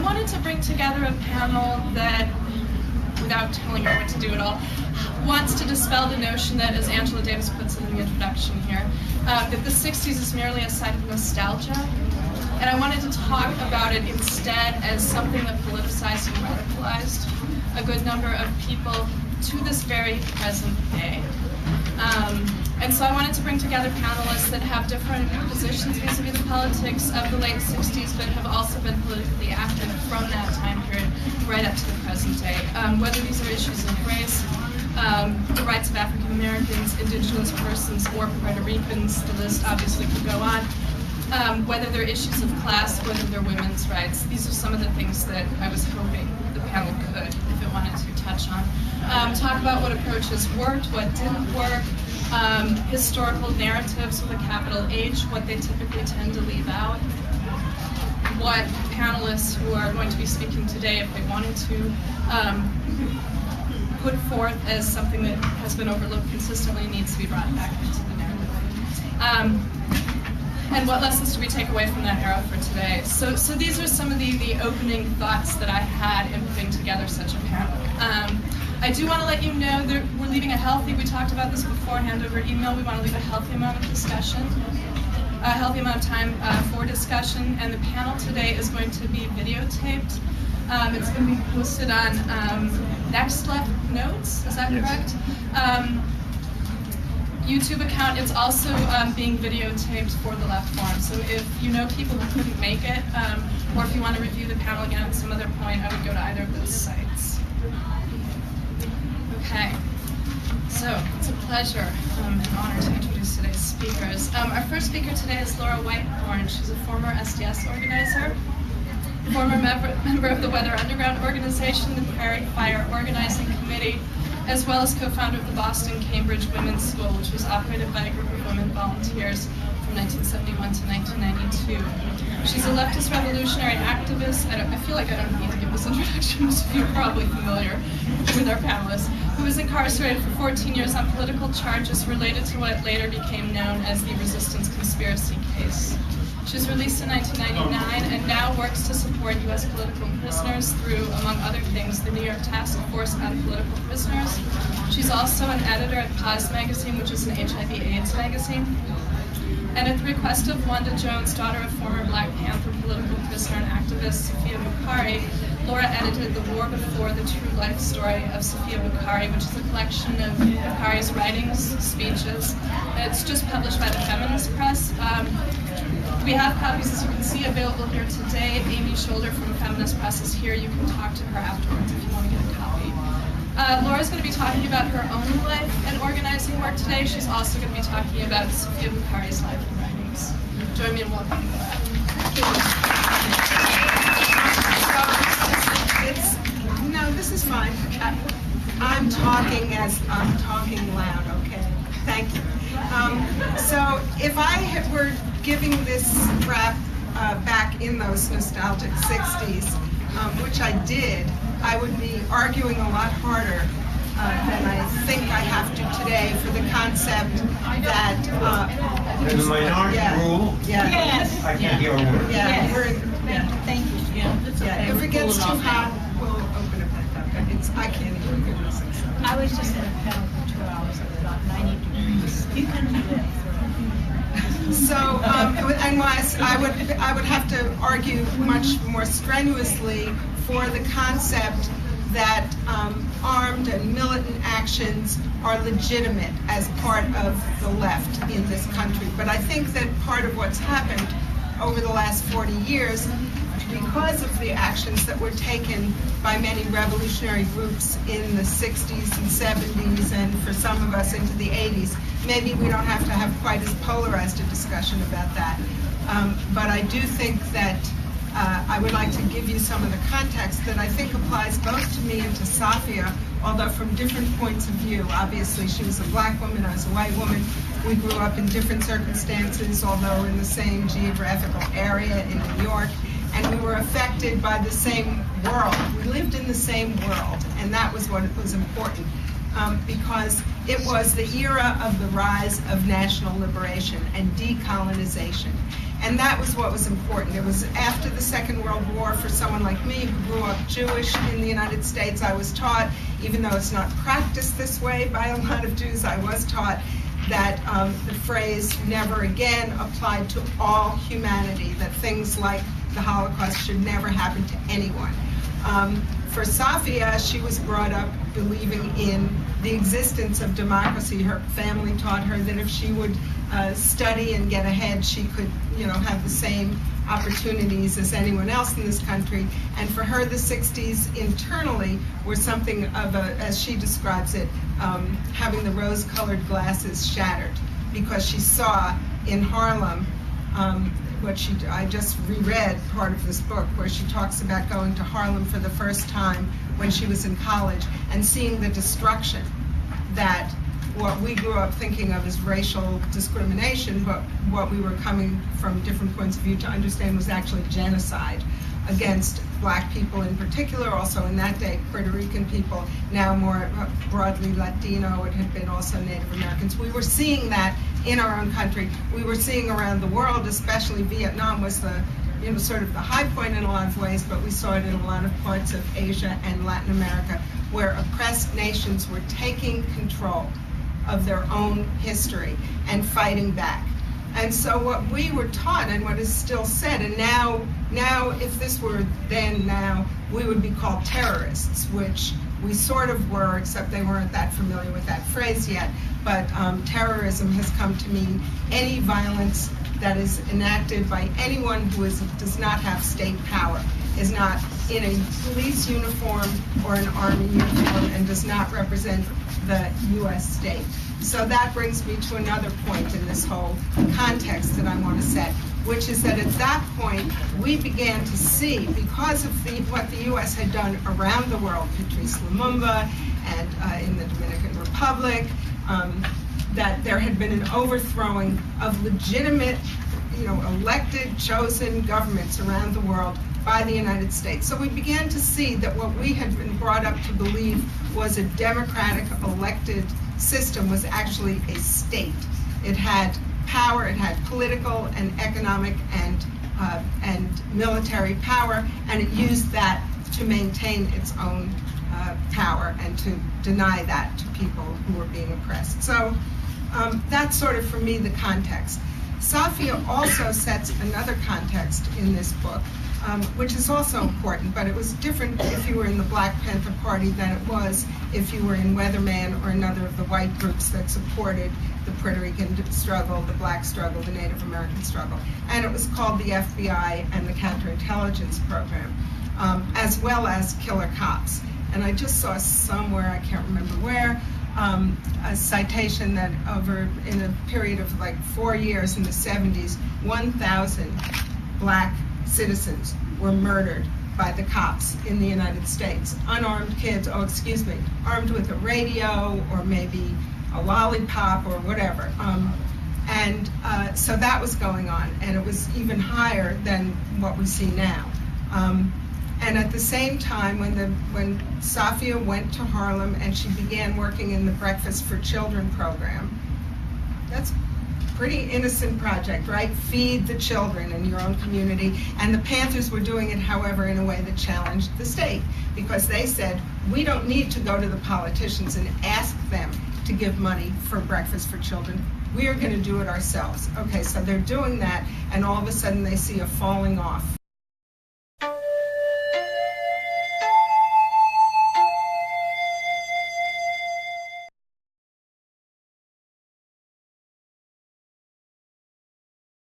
wanted to bring together a panel that, without telling her what to do at all, wants to dispel the notion that, as Angela Davis puts it in the introduction here, that the 60s is merely a sign of nostalgia. And I wanted to talk about it instead as something that politicized and radicalized a good number of people to this very present day. And so I wanted to bring together panelists that have different positions vis-a-vis the politics of the late 60s, but have also been politically active from that time period right up to the present day. Whether these are issues of race, the rights of African Americans, indigenous persons, or Puerto Ricans, the list obviously could go on. Whether they're issues of class, whether they're women's rights. These are some of the things that I was hoping the panel could, if it wanted to, touch on. Talk about what approaches worked, what didn't work, historical narratives with a capital H, what they typically tend to leave out, what panelists who are going to be speaking today, if they wanted to, put forth as something that has been overlooked consistently, needs to be brought back into the narrative. And what lessons do we take away from that era for today? So these are some of the opening thoughts that I had in putting together such a panel. I do want to let you know that we're leaving a healthy, we talked about this beforehand over email, we want to leave a healthy amount of discussion, a healthy amount of time for discussion, and the panel today is going to be videotaped. It's going to be posted on Next Left Notes, is that correct? YouTube account. It's also being videotaped for the Left Forum. So if you know people who couldn't make it, or if you want to review the panel again at some other point, I would go to either of those sites. Okay, so it's a pleasure and honor to introduce today's speakers. Our first speaker today is Laura Whitehorn. She's a former SDS organizer, former member of the Weather Underground organization, the Prairie Fire Organizing Committee, as well as co-founder of the Boston-Cambridge Women's School, which was operated by a group of women volunteers from 1971 to 1992. She's a leftist revolutionary activist. I feel like I don't need to give this introduction, most of you are probably familiar with our panelists, who was incarcerated for 14 years on political charges related to what later became known as the Resistance Conspiracy case. She was released in 1999 and now works to support U.S. political prisoners through, among other things, the New York Task Force on Political Prisoners. She's also an editor at Pause magazine, which is an HIV/AIDS magazine. And at the request of Wanda Jones, daughter of former Black Panther political prisoner and activist Sophia Bukhari, Laura edited The War Before, the True Life Story of Sophia Bukhari, which is a collection of Bukhari's writings, speeches. It's just published by the Feminist Press. We have copies, as you can see, available here today. Amy Shoulder from Feminist Press is here. You can talk to her afterwards if you want to get a copy. Laura's going to be talking about her own life and organizing work today. She's also going to be talking about Sophia Bukhari's life and writings. Join me in welcoming Laura. No, this is fine. I'm talking loud, okay? Thank you. So if I were giving this rap back in those nostalgic 60s, which I did, I would be arguing a lot harder than I think I have to today for the concept that... There's a minority rule. Yeah. Yes. I can't hear a word. Yeah. Yes. Thank you. Yeah, it's okay. If it gets too hot, we'll open it back up. I can't even hear this. I was just in a panel for 2 hours at about 90 degrees. You can do that. So, unless I would have to argue much more strenuously for the concept that armed and militant actions are legitimate as part of the left in this country. But I think that part of what's happened over the last 40 years, because of the actions that were taken by many revolutionary groups in the 60s and 70s, and for some of us into the 80s, maybe we don't have to have quite as polarized a discussion about that. But I do think that I would like to give you some of the context that I think applies both to me and to Sophia, although from different points of view. Obviously, she was a Black woman, I was a white woman. We grew up in different circumstances, although in the same geographical area in New York, and we were affected by the same world. We lived in the same world, and that was what was important. because it was the era of the rise of national liberation and decolonization. And that was what was important. It was after the Second World War. For someone like me who grew up Jewish in the United States, I was taught, even though it's not practiced this way by a lot of Jews, I was taught that the phrase never again applied to all humanity, that things like the Holocaust should never happen to anyone. For Safia, she was brought up believing in the existence of democracy. Her family taught her that if she would study and get ahead, she could, have the same opportunities as anyone else in this country. And for her, the 60s internally were something of a, as she describes it, having the rose-colored glasses shattered, because she saw in Harlem I just reread part of this book where she talks about going to Harlem for the first time when she was in college and seeing the destruction that what we grew up thinking of as racial discrimination, but what we were coming from different points of view to understand was actually genocide against Black people in particular, also in that day Puerto Rican people, now more broadly Latino. It had been also Native Americans. We were seeing that in our own country. We were seeing around the world, especially Vietnam was the sort of the high point in a lot of ways, but we saw it in a lot of parts of Asia and Latin America, where oppressed nations were taking control of their own history and fighting back. And so what we were taught, and what is still said, and now if this were then now, we would be called terrorists, which we sort of were, except they weren't that familiar with that phrase yet. But terrorism has come to mean any violence that is enacted by anyone who does not have state power, is not in a police uniform or an army uniform, and does not represent the U.S. state. So that brings me to another point in this whole context that I want to set, which is that at that point, we began to see, because of what the U.S. had done around the world, Patrice Lumumba, and in the Dominican Republic, that there had been an overthrowing of legitimate, elected, chosen governments around the world by the United States. So we began to see that what we had been brought up to believe was a democratic elected system was actually a state. It had power, it had political and economic and military power, and it used that to maintain its own power and to deny that to people who were being oppressed. So that's sort of, for me, the context. Safia also sets another context in this book, which is also important, but it was different if you were in the Black Panther Party than it was if you were in Weatherman or another of the white groups that supported the Puerto Rican struggle, the Black struggle, the Native American struggle. And it was called the FBI and the Counterintelligence Program, as well as killer cops. And I just saw somewhere, I can't remember where, a citation that in a period of like 4 years in the 70s, 1,000 Black citizens were murdered by the cops in the United States. Unarmed kids, armed with a radio or maybe a lollipop or whatever. So that was going on, and it was even higher than what we see now. And at the same time, when Safia went to Harlem and she began working in the Breakfast for Children program, that's a pretty innocent project, right? Feed the children in your own community. And the Panthers were doing it, however, in a way that challenged the state, because they said, we don't need to go to the politicians and ask them to give money for Breakfast for Children. We are going to do it ourselves. Okay, so they're doing that, and all of a sudden they see a falling off